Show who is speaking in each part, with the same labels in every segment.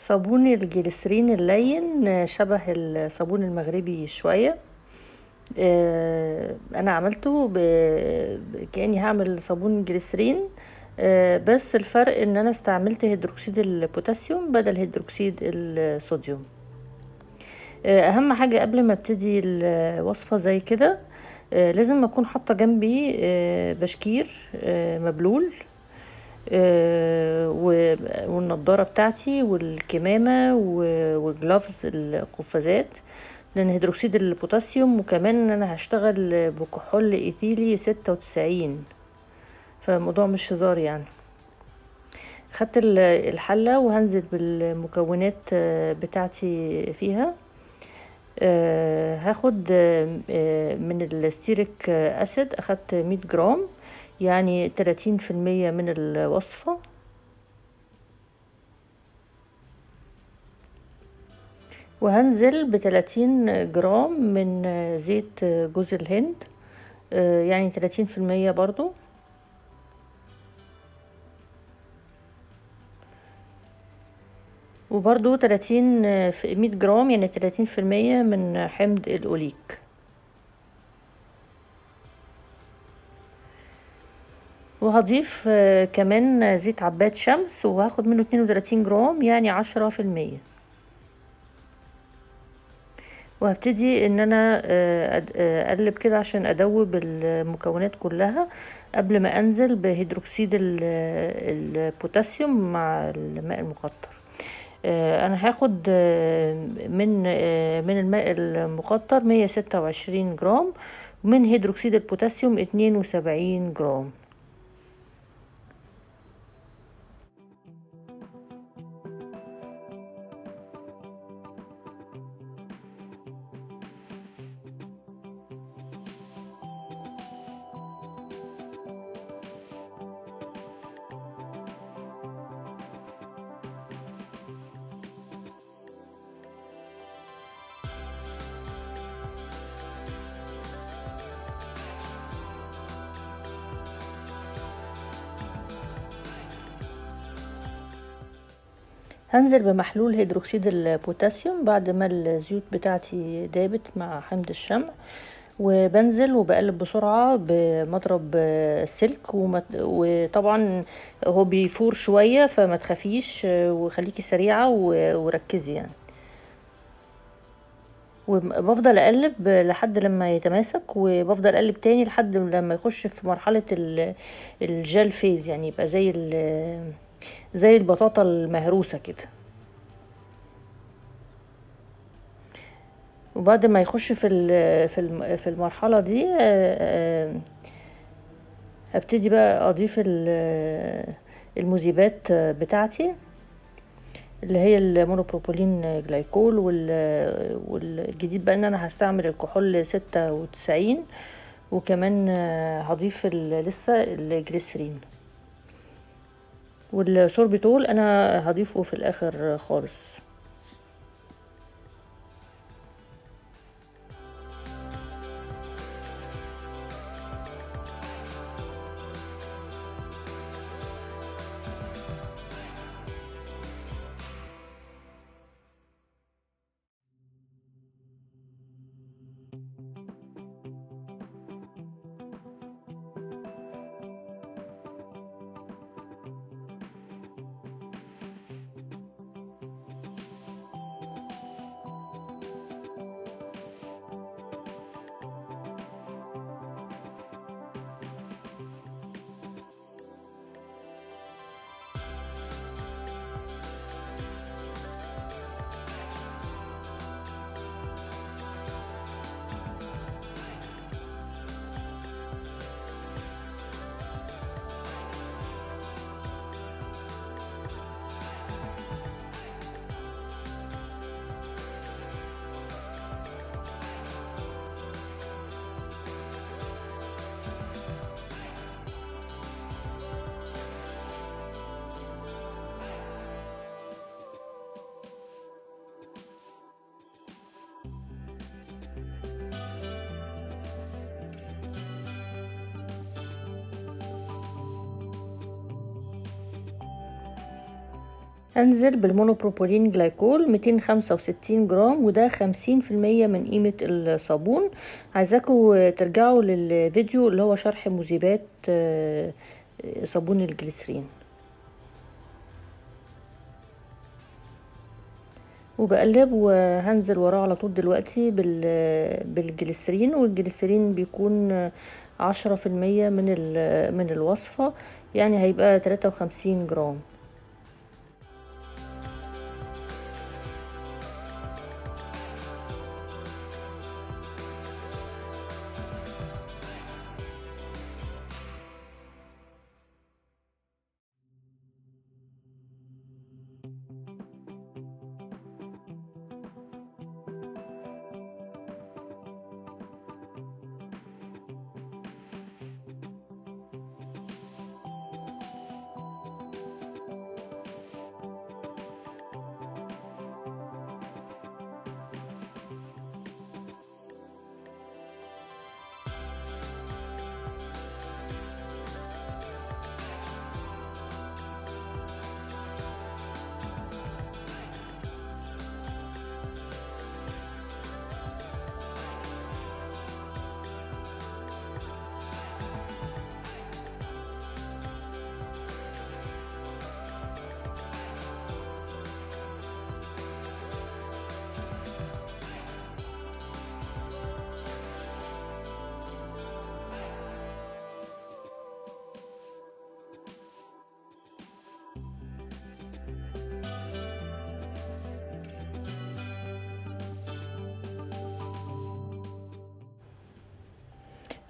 Speaker 1: صابون الجليسرين اللين شبه الصابون المغربي شوية. انا عملته كأني هعمل صابون جليسرين. بس الفرق ان انا استعملت هيدروكسيد البوتاسيوم بدل هيدروكسيد الصوديوم. اهم حاجة قبل ما ابتدي الوصفة زي كده، لازم اكون حاطة جنبي بشكير مبلول، والنضارة بتاعتي والكمامة والجلافز القفازات، لان هيدروكسيد البوتاسيوم، وكمان ان انا هشتغل بكحول ايثيلي 96، فالموضوع مش هزار يعني. خدت الحلة وهنزل بالمكونات بتاعتي فيها. هاخد من الستيريك اسيد اخدت 100 جرام، يعني 30% من الوصفة. وهنزل ب30 جرام من زيت جوز الهند، يعني 30% برضو. وبرضو 100 جرام يعني 30% من حمض الأوليك. وهضيف كمان زيت عباد شمس، وهاخد منه 32 جرام يعني 10%. وهبتدي ان انا اقلب كده عشان ادوب المكونات كلها قبل ما انزل بهيدروكسيد البوتاسيوم مع الماء المقطر. انا هاخد من الماء المقطر 126 جرام، ومن هيدروكسيد البوتاسيوم 72 جرام. هنزل بمحلول هيدروكسيد البوتاسيوم بعد ما الزيوت بتاعتي دابت مع حمض الشمع، وبنزل وبقلب بسرعة بمضرب سلك، وطبعا هو بيفور شوية، فما تخافيش وخليكي سريعة وركزي يعني. وبفضل اقلب لحد لما يتماسك، وبفضل اقلب تاني لحد لما يخش في مرحلة الجل فيز، يعني يبقى زي البطاطا المهروسة كده. وبعد ما يخش في المرحلة دي، هبتدي بقى اضيف المذيبات بتاعتي، اللي هي المونوبروبولين جلايكول، والجديد بقى ان انا هستعمل الكحول 96، وكمان هضيف لسه الجليسرين، والسوربيتول انا هضيفه في الاخر خالص. هنزل بالمونوبروبولين جلايكول 265 جرام، وده 50% من قيمة الصابون. عايزاكم ترجعوا للفيديو اللي هو شرح مذيبات صابون الجليسرين. وبقلب وهنزل وراه على طول دلوقتي بالجليسرين، والجليسرين بيكون 10% من الوصفة، يعني هيبقى 53 جرام.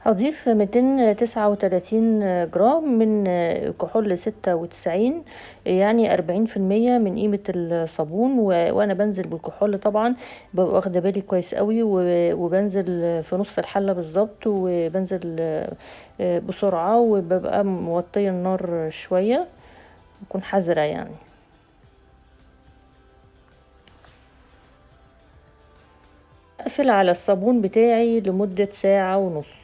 Speaker 1: هضيف 239 جرام من كحول 96، يعني 40% من قيمة الصابون. وانا بنزل بالكحول طبعا ببقى واخده بالي كويس قوي، وبنزل في نص الحلة بالظبط، وبنزل بسرعة، وببقى موطية النار شوية، بكون حذرة يعني. اقفل على الصابون بتاعي لمدة ساعة ونص.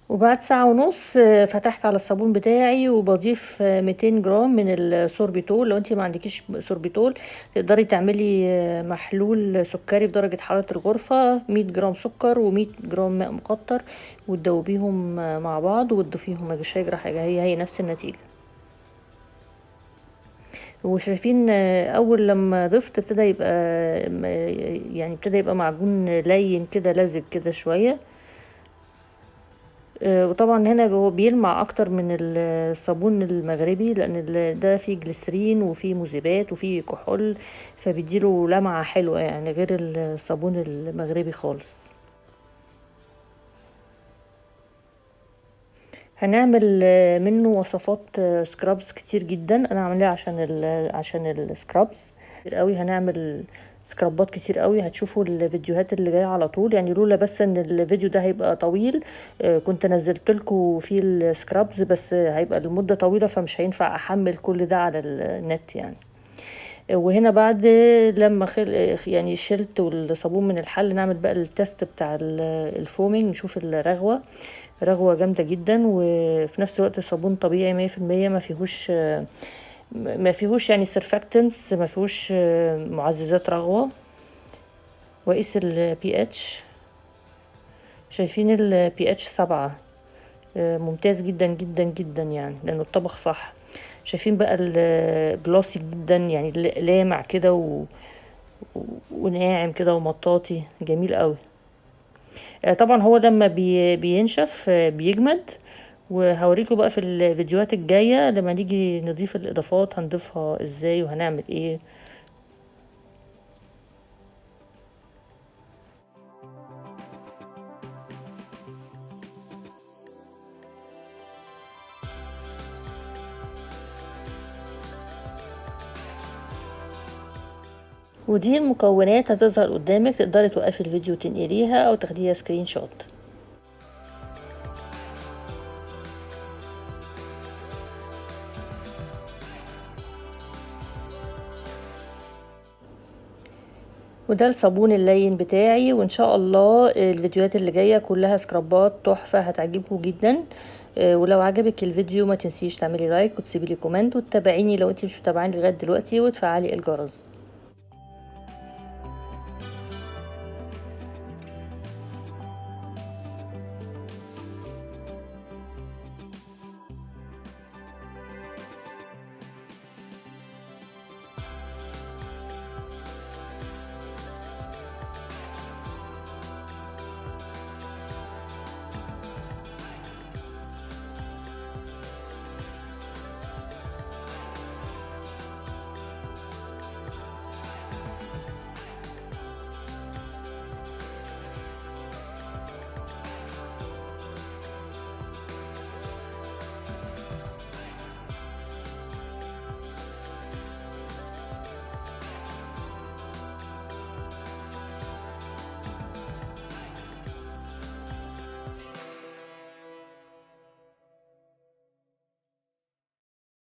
Speaker 1: وبعد ساعة ونص فتحت على الصابون بتاعي، وبضيف 200 جرام من السوربيتول. لو انتي ما عندكيش سوربيتول تقدري تعملي محلول سكري بدرجة حرارة الغرفة، 100 جرام سكر و100 جرام ماء مقطر، وتدوبيهم مع بعض وتضيفيهم، مش هيجرى حاجة، هي نفس النتيجة. وشايفين اول لما ضفت ابتدى يبقى يعني ابتدى يبقى معجون لين كده، لزج كده شوية. وطبعا هنا هو بيلمع اكتر من الصابون المغربي، لان ده فيه جليسرين وفيه مذيبات وفيه كحول، فبيديله لمعة حلوة يعني، غير الصابون المغربي خالص. هنعمل منه وصفات سكرابز كتير جدا، انا عاملاها عشان السكرابز كتير قوي. هنعمل سكرابات كتير قوي، هتشوفوا الفيديوهات اللي جايه على طول يعني، لولا بس ان الفيديو ده هيبقى طويل كنت نزلت لكم فيه السكرابز، بس هيبقى المده طويله فمش هينفع احمل كل ده على النت يعني. وهنا بعد لما يعني شلت الصابون من الحل، نعمل بقى التست بتاع الفومينج، نشوف الرغوه. رغوه جامده جدا، وفي نفس الوقت الصابون طبيعي 100%، ما فيهوش يعني سيرفاكتنس، ما فيهوش معززات رغوه. واقيس البي اتش، شايفين البي اتش 7، ممتاز جدا جدا جدا يعني، لانه الطبخ صح. شايفين بقى الجلاسي جدا يعني، لامع كده وناعم كده ومطاطي، جميل قوي. طبعا هو لما بينشف بيجمد. وهوريكم بقى في الفيديوهات الجاية لما نيجي نضيف الاضافات هنضيفها ازاي وهنعمل ايه. ودي المكونات هتظهر قدامك، تقدري توقفي الفيديو تنقليها او تاخديها سكرين شوت. وده الصابون اللين بتاعي، وان شاء الله الفيديوهات اللي جايه كلها سكرابات تحفه هتعجبكم جدا. ولو عجبك الفيديو ما تنسيش تعملي لايك وتسيبي لي كومنت، وتتابعيني لو انت مش متابعاني لغايه دلوقتي، وتفعلي الجرس.